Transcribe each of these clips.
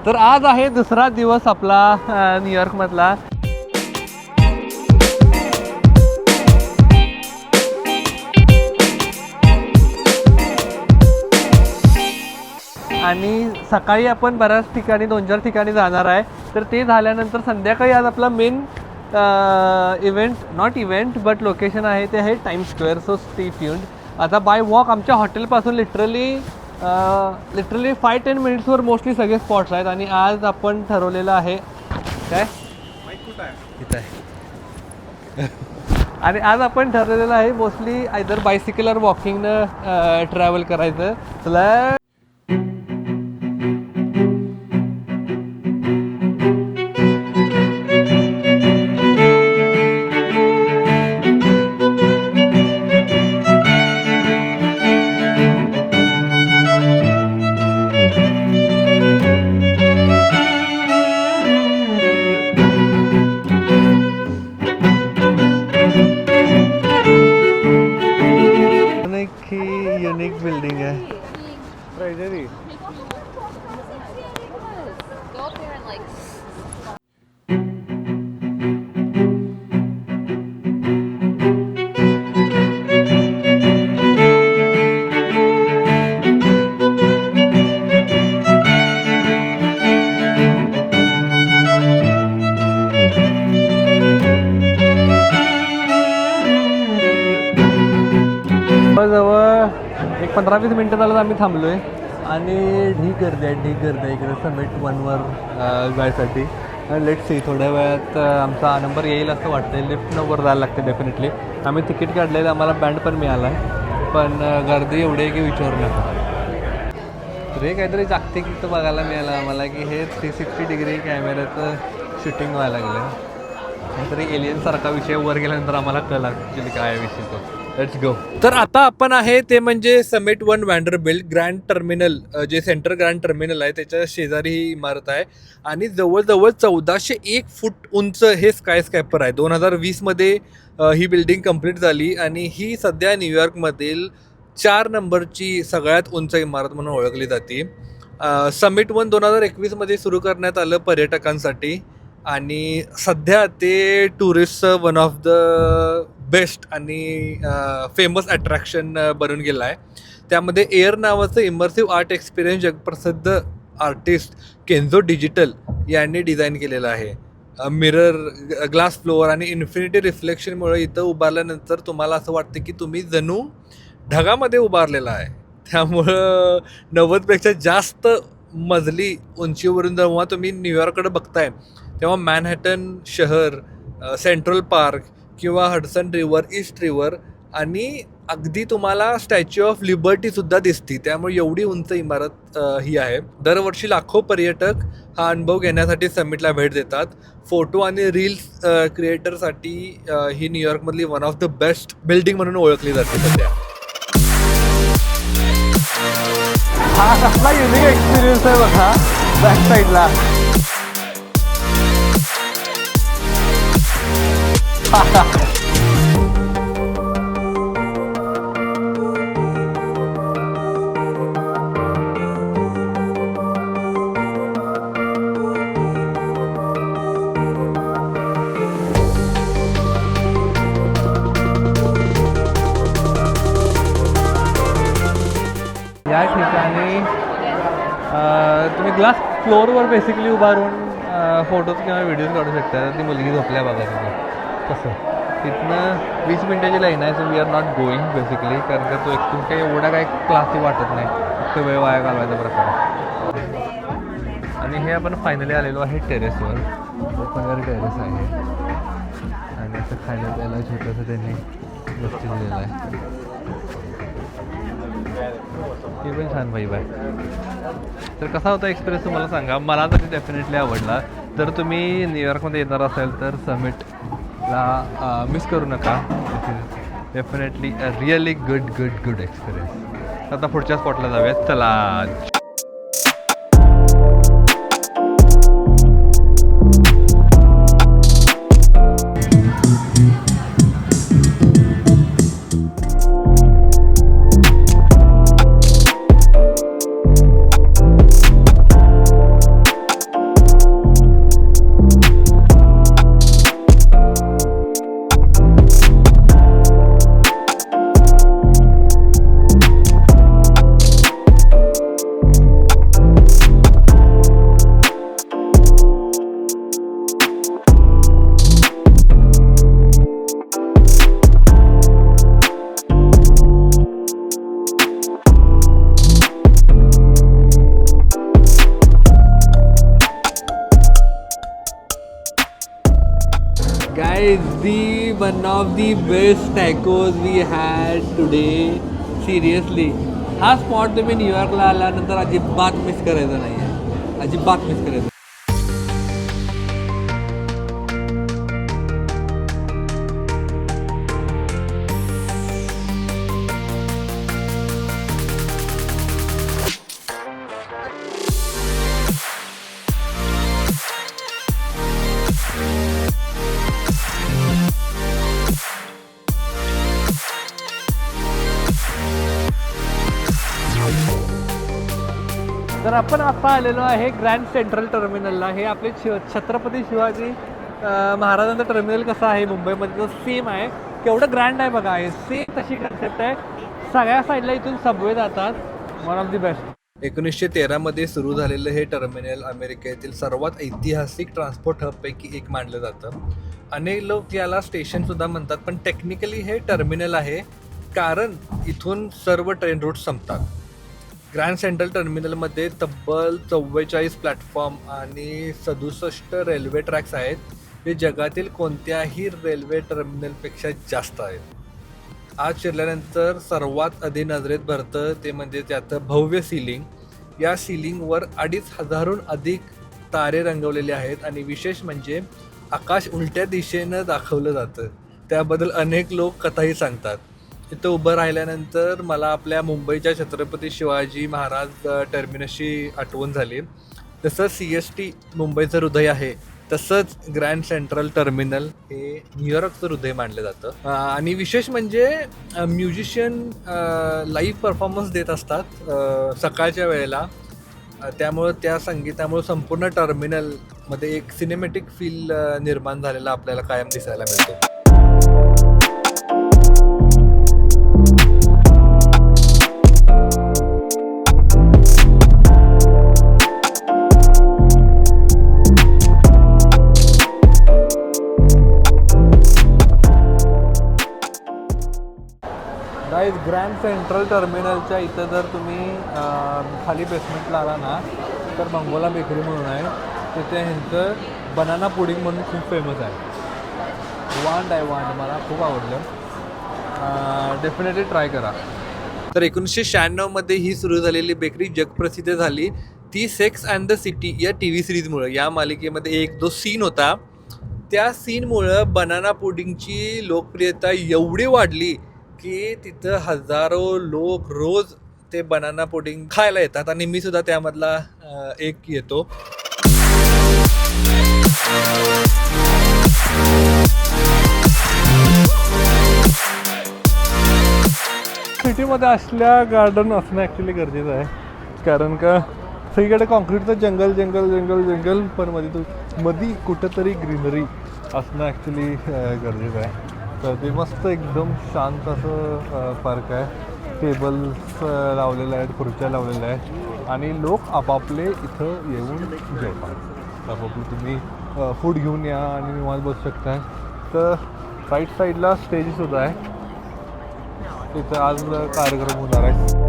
तर आज आहे दुसरा दिवस आपला न्यूयॉर्कमधला. आणि सकाळी आपण बऱ्याच ठिकाणी 2-4 ठिकाणी जाणार आहे. तर ते झाल्यानंतर संध्याकाळी आज आपला main not event but location आहे ते आहे time square. So stay tuned. आता बाय वॉक आमच्या हॉटेलपासून लिटरली 5-10 मिनिट्सवर मोस्टली सगळे स्पॉट्स आहेत. आणि आज आपण ठरवलेलं आहे काय इथं आहे आणि आज आपण ठरवलेलं आहे मोस्टली आयदर बायसिकल और वॉकिंगनं ट्रॅव्हल करायचं. चला युनिक बिल्डिंग आहे. ट्रेजरी जवळ एक 15-20 मिनटं झालं आम्ही थांबलोय आणि ढीक गर्दी आहे इकडे समिट 1वर जायसाठी. लेट सी थोड्या वेळात आमचा नंबर येईल असं वाटतं. लिफ्टनं वर जायला लागते डेफिनेटली. आम्ही तिकीट काढलेलं, आम्हाला बँड पण मिळाला आहे, पण गर्दी एवढी आहे की विचारू नका. तर हे काहीतरी जागतिक इथं बघायला मिळालं आम्हाला की हे 360 डिग्री कॅमेऱ्याचं शूटिंग व्हायला लागलं. काहीतरी एलियनसारखा विषय वर गेल्यानंतर आम्हाला कळला ॲक्च्युली काय विषय तो. Let's go. तर आता आपण आहे ते म्हणजे समिट 1 वँडरबिल्ट ग्रँड टर्मिनल, जे सेंट्रल ग्रँड टर्मिनल आहे त्याच्या शेजारी ही इमारत आहे. आणि जवळजवळ 1401 फूट उंच हे स्कायस्कॅपर आहे. 2020मध्ये ही बिल्डिंग कंप्लीट झाली आणि ही सध्या न्यूयॉर्कमधील 4 नंबरची सगळ्यात उंच इमारत म्हणून ओळखली जाते. समिट 1 2021मध्ये सुरू करण्यात आलं पर्यटकांसाठी आणि सध्या ते टुरिस्टचं वन ऑफ द बेस्ट आणि फेमस अट्रॅक्शन बनून गेलं आहे. त्यामध्ये एअर नावाचं इमर्सिव्ह आर्ट एक्सपिरियन्स जगप्रसिद्ध आर्टिस्ट केन्झो डिजिटल यांनी डिझाईन केलेलं आहे. मिरर, ग्लास फ्लोअर आणि इन्फिनिटी रिफ्लेक्शनमुळे इथं उभारल्यानंतर तुम्हाला असं वाटतं की तुम्ही जणू ढगामध्ये उभारलेला आहे. त्यामुळं 90पेक्षा जास्त मजली उंचीवरून जेव्हा तुम्ही न्यूयॉर्ककडे बघताय तेव्हा मॅनहॅटन शहर, सेंट्रल पार्क किंवा हडसन रिव्हर, ईस्ट रिव्हर आणि अगदी तुम्हाला स्टॅच्यू ऑफ लिबर्टीसुद्धा दिसते. त्यामुळे एवढी उंच इमारत ही आहे. दरवर्षी लाखो पर्यटक हा अनुभव घेण्यासाठी समिटला भेट देतात. फोटो आणि रील्स क्रिएटरसाठी ही न्यूयॉर्कमधली one of the best building म्हणून ओळखली जाते सध्या. हा कसला युनिक एक्सपिरियन्स आहे बघा बॅक साईडला. या ठिकाणी तुम्ही ग्लास फ्लोअरवर बेसिकली उभारून फोटोज किंवा व्हिडिओज काढू शकता. ती मुलगी झोपल्या बघा तुम्ही तसं. तिथनं 20 मिनिटाची लाईन आहे. So we are not going basically, कारण का तो एक्सपिरियन्स काही एवढा काही क्लासी वाटत नाही. फक्त वेळ वाया घालवायचा प्रकार. आणि हे आपण फायनली आलेलो आहे टेरेसवर. ओपन एअर टेरेस आहे आणि असं खायला प्यायला छोटंसं त्यांनी गोष्टी दिलेलं आहे. हे पण छान वाईब आहे. तर कसा होता एक्सपिरियन्स तुम्हाला सांगा. मला तरी डेफिनेटली आवडला. तर तुम्ही न्यूयॉर्कमध्ये येणार असाल तर समिटला मिस करू नका. Definitely a really good experience. आता पुढच्या स्पॉटला जाऊयात. चला. Guys, the one of the best tacos we had today. Seriously, हा स्पॉट तुम्ही न्यूयॉर्कला आल्यानंतर अजिबात मिस करायचं नाही आहे, अजिबात मिस करायचं. तर आपण आता आलेलो आहे ग्रँड सेंट्रल टर्मिनलला. हे आपले छत्रपती शिवाजी महाराजांचं टर्मिनल कसं आहे मुंबईमध्ये सेम आहे. केवढं ग्रँड आहे बघा, आहे सेम तशी कन्सेप्ट आहे. सगळ्या साईडला इथून सबवे जातात. One of the best. 1913 मध्ये सुरू झालेलं हे टर्मिनल अमेरिकेतील सर्वात ऐतिहासिक ट्रान्सपोर्ट हबपैकी एक मानलं जातं. अनेक लोक याला स्टेशनसुद्धा म्हणतात, पण टेक्निकली हे टर्मिनल आहे कारण इथून सर्व ट्रेन रूट संपतात. ग्रँड सेंट्रल टर्मिनलमध्ये तब्बल 44 प्लॅटफॉर्म आणि 67 रेल्वे ट्रॅक्स आहेत. हे जगातील कोणत्याही रेल्वे टर्मिनलपेक्षा जास्त आहेत. आज शिरल्यानंतर सर्वात आधी नजरेत भरतं ते म्हणजे त्याचं भव्य सिलिंग. या सिलिंगवर 2500हून अधिक तारे रंगवलेले आहेत आणि विशेष म्हणजे आकाश उलट्या दिशेनं दाखवलं जातं. त्याबद्दल अनेक लोक कथाही सांगतात. इथं उभं राहिल्यानंतर मला आपल्या मुंबईच्या छत्रपती शिवाजी महाराज टर्मिनसची आठवण झाली. जसं CST मुंबईचं हृदय आहे, तसंच ग्रँड सेंट्रल टर्मिनल हे न्यूयॉर्कचं हृदय मानलं जातं. आणि विशेष म्हणजे म्युझिशियन लाईव्ह परफॉर्मन्स देत असतात सकाळच्या वेळेला. त्यामुळं त्या संगीतामुळं संपूर्ण टर्मिनलमध्ये एक सिनेमॅटिक फील निर्माण झालेला आपल्याला कायम दिसायला मिळतो. गाईज, ग्रँड सेंट्रल टर्मिनलच्या इथं जर तुम्ही खाली बेसमेंटला आला ना तर मंगोला बेकरी म्हणून आहे. तिथे ह्यांचं बनाना पुडिंग म्हणून खूप फेमस आहे. वांड आहे, वांड मला खूप आवडलं. डेफिनेटली ट्राय करा. तर 1996 ही सुरू झालेली बेकरी जगप्रसिद्ध झाली. ती सेक्स अँड द सिटी या TV सिरीजमुळं. या मालिकेमध्ये एक जो सीन होता, त्या सीनमुळं बनाना पुडिंगची लोकप्रियता एवढी वाढली की तिथं हजारो लोक रोज ते बनाना पुडिंग खायला येतात आणि मी सुद्धा त्यामधला एक येतो. सिटीमध्ये असल्या गार्डन असणं ॲक्च्युली गरजेचं आहे, कारण का सगळीकडे कॉन्क्रीटचं जंगल जंगल जंगल जंगल, पण मध्ये कुठंतरी ग्रीनरी असणं ॲक्च्युली गरजेचं आहे. तर ते मस्त एकदम शांत असं पार्क आहे. टेबल्स लावलेले आहेत, खुर्च्या लावलेल्या आहेत आणि लोक आपापले इथं येऊन जेवतात. आपापले तुम्ही फूड घेऊन या आणि निवांत बसू शकताय. तर राईट साईडला स्टेजसुद्धा आहे. तिथं आज कार्यक्रम होणार आहे.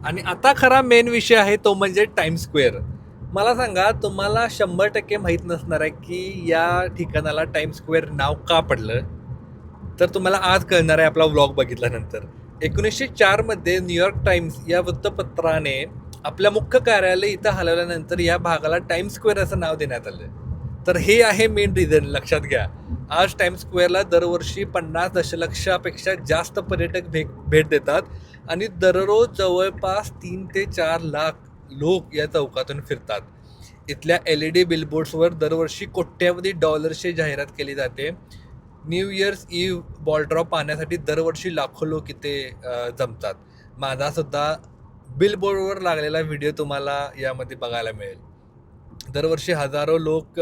आणि आता खरा मेन विषय आहे तो म्हणजे टाइम स्क्वेअर. मला सांगा, तुम्हाला 100% माहीत नसणार आहे की या ठिकाणाला टाइम स्क्वेअर नाव का पडलं. तर तुम्हाला आज कळणार आहे आपला व्लॉग बघितल्यानंतर. 1904 न्यूयॉर्क टाइम्स या वृत्तपत्राने आपल्या मुख्य कार्यालय इथं हलवल्यानंतर या भागाला टाइम स्क्वेअर असं नाव देण्यात आलं. तर हे आहे मेन रिझन, लक्षात घ्या. आज टाइम्स स्क्वेअरला दरवर्षी 50 दशलक्षापेक्षा जास्त पर्यटक भेट देतात आणि दररोज जवळपास 3 ते 4 लाख लोक या चौकातून फिरतात. इथल्या LED बिलबोर्ड्सवर दरवर्षी कोट्यावधी डॉलर्सची जाहिरात केली जाते. New years eve ball drop पाहण्यासाठी दरवर्षी लाखो लोक इथे जमतात. माझा सुद्धा बिलबोर्डवर लागलेला व्हिडिओ तुम्हाला यामध्ये बघायला मिळेल. दरवर्षी हजारो लोक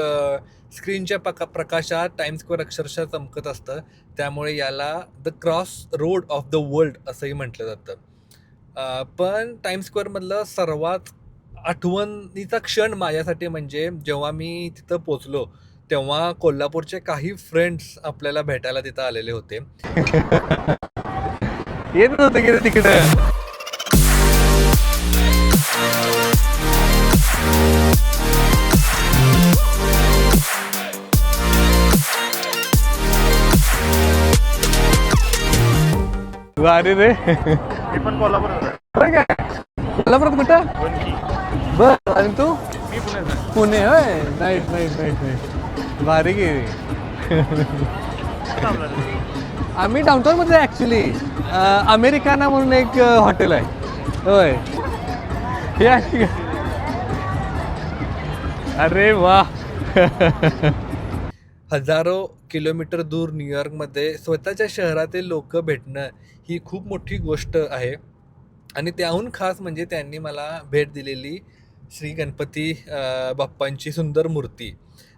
स्क्रीनच्या प्रकाशात टाइम्स स्क्वेअर अक्षरशः चमकत असतं. त्यामुळे याला the cross road of the world असंही म्हटलं जातं. पण टाइम्स स्क्वेअरमधलं सर्वात आठवणीचा क्षण माझ्यासाठी म्हणजे जेव्हा मी तिथं पोचलो, तेव्हा कोल्हापूरचे काही फ्रेंड्स आपल्याला भेटायला तिथं आलेले होते. येत नव्हतं की तिकडे. अरे रे, मी पण कोल्हापूर कोल्हापुरात कुठं? बर, आणि तू? मी पुण्यात. पुणे होय. नाईट नाईट नाईट नाईट भारी गेली. आम्ही डाऊनटाऊनमध्ये ॲक्च्युली अमेरिकाना म्हणून एक हॉटेल आहे. होय, हे आहे. अरे वा. हजारो किलोमीटर दूर न्यूयॉर्कमध्ये स्वतःच्या शहरातील लोक भेटणं ही खूप मोठी गोष्ट आहे. आणि त्याहून खास म्हणजे त्यांनी मला भेट दिलेली श्री गणपती बाप्पांची सुंदर मूर्ती.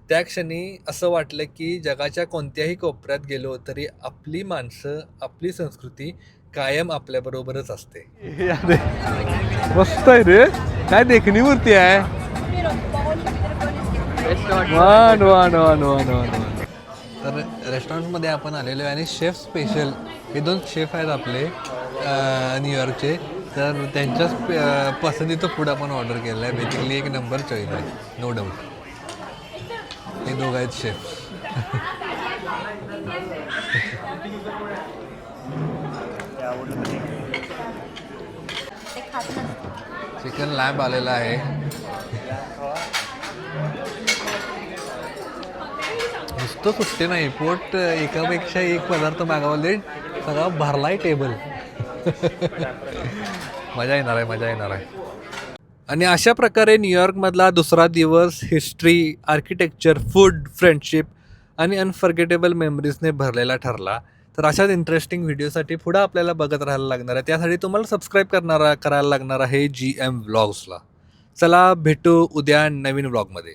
त्या क्षणी असं वाटलं की जगाच्या कोणत्याही कोपऱ्यात गेलो तरी आपली माणसं, आपली संस्कृती कायम आपल्याबरोबरच असते. मस्त आहे रे, काय देखणी मूर्ती आहे. One one one one one. तर रेस्टॉरंटमध्ये आपण आलेलो आहे आणि शेफ स्पेशल हे 2 शेफ आहेत आपले न्यूयॉर्कचे. तर त्यांच्याच पसंतीचं फूड आपण ऑर्डर केलं आहे. बेसिकली एक नंबर चॉईस आहे, नो डाऊट. हे दोघं आहेत शेफ. चिकन लॅम्ब आलेला आहे. नुसतं सुट्टे नाही, पोट एकापेक्षा एक पदार्थ मागवले, सगळा भरलाय टेबल. मजा येणार आहे, मजा येणार आहे. आणि अशा प्रकारे न्यूयॉर्कमधला दुसरा दिवस हिस्ट्री, आर्किटेक्चर, फूड, फ्रेंडशिप आणि अनफर्गेटेबल मेमरीजने भरलेला ठरला. तर अशाच इंटरेस्टिंग व्हिडिओसाठी पुढं आपल्याला बघत राहायला लागणार आहे. त्यासाठी तुम्हाला सबस्क्राईब करायला लागणार आहे GM व्लॉग्सला. चला भेटू उद्या नवीन व्लॉगमध्ये.